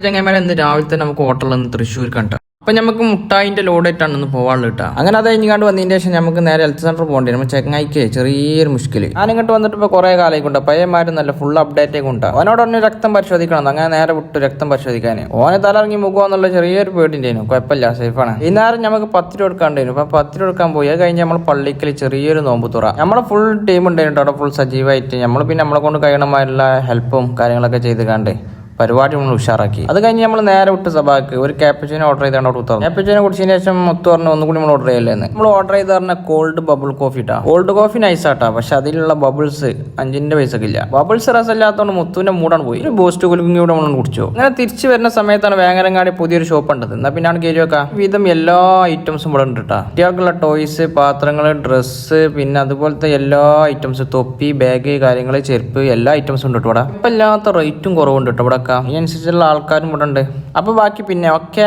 ചങ്ങന്മാരെ ഇന്ന് രാവിലെ തന്നെ നമുക്ക് ഹോട്ടലിൽ നിന്ന് തൃശ്ശൂർ കണ്ട അപ്പൊ നമുക്ക് മുട്ടായിന്റെ ലോഡായിട്ടാണ് ഇന്ന് പോവാനുള്ള കിട്ടുക. അങ്ങനെ അത് കഴിഞ്ഞാണ്ട് വന്നതിന്റെ ശേഷം നമുക്ക് നേരെ ഹെൽത്ത് സെന്റർ പോകേണ്ടി വരും. ചെങ്ങായിക്ക് ചെറിയൊരു മുഷ്കില്. ഞാനിങ്ങോട്ട് വന്നിട്ട് ഇപ്പൊ കുറെ കാലമായിക്കൊണ്ട് പയ്യന്മാരും നല്ല ഫുൾ അപ്ഡേറ്റ് കൊണ്ട് അവനോട് ഒന്ന് രക്തം പരിശോധിക്കണം. അങ്ങനെ നേരെ വിട്ടു രക്തം പരിശോധിക്കാൻ. ഓനെ തലറങ്ങി മുഖം എന്നുള്ള ചെറിയൊരു പേടിണ്ടായിരുന്നു. കുഴപ്പമില്ല, സേഫാണ്. ഇന്നേരം നമുക്ക് 10 രൂപ എടുക്കാണ്ടായിരുന്നു. അപ്പൊ 10 രൂപ എടുക്കാൻ പോയി. അത് കഴിഞ്ഞ് നമ്മൾ പള്ളിക്കൽ ചെറിയൊരു നോമ്പ് തുറ. നമ്മളെ ഫുൾ ടീം ഉണ്ടായിരുന്നു അവിടെ, ഫുൾ സജീവമായിട്ട്. നമ്മൾ പിന്നെ നമ്മളെ കൊണ്ട് കഴിയണമായിട്ടുള്ള ഹെൽപ്പും കാര്യങ്ങളൊക്കെ ചെയ്ത് കണ്ട് പരിപാടി നമ്മൾ ഉഷാറാക്കി. അത് കഴിഞ്ഞ് നമ്മൾ നേരെ വിട്ട് സഭാക്ക് ഒരു ക്യാപ്പച്ചിനോ ഓർഡർ ചെയ്താണ് അവിടെ ഉത്തരം. ക്യാപ്പച്ചിനെ കുടിച്ചതിന് ശേഷം മുത്തു പറഞ്ഞു ഒന്നുകൂടി നമ്മൾ ഓർഡർ ചെയ്യലെന്ന്. നമ്മൾ ഓർഡർ ചെയ്ത് പറഞ്ഞ കോൾഡ് ബബിൾ കോഫി ഇട്ടാ. കോൾഡ് കോഫി നൈസാട്ടാ, പക്ഷെ അതിലുള്ള ബബിൾസ് 5 പൈസക്കില്ല. ബബിൾസ് രസമില്ലാത്തതുകൊണ്ട് മുത്തുവിന്റെ മൂടാണ് പോയി. ഒരു ബൂസ്റ്റ് കുലുങ്ങി കൂടെ നമ്മൾ കുടിച്ചു. അങ്ങനെ തിരിച്ചു വരുന്ന സമയത്താണ് വേങ്ങരങ്ങാടി പുതിയൊരു ഷോപ്പ് ഉണ്ടത്. എന്നാ പിന്നാണ് കയറി വെക്കാം. വിധം എല്ലാ ഐറ്റംസും ഇവിടെ ഉണ്ട് കേട്ടാ. കുട്ടികൾക്കുള്ള ടോയ്സ്, പാത്രങ്ങള്, ഡ്രസ്സ്, പിന്നെ അതുപോലത്തെ എല്ലാ ഐറ്റംസ്, തൊപ്പി, ബാഗ്, കാര്യങ്ങള്, ചെരുപ്പ്, എല്ലാ ഐറ്റംസും ഉണ്ട് കേട്ടോ. ഇപ്പൊ ഇല്ലാത്ത റേറ്റും കുറവുണ്ട് കേട്ടോ ഇവിടെ. അതിനനുസരിച്ചുള്ള ആൾക്കാരും ഇവിടെ ഉണ്ട്. അപ്പൊ ബാക്കി പിന്നെ ഓക്കെ.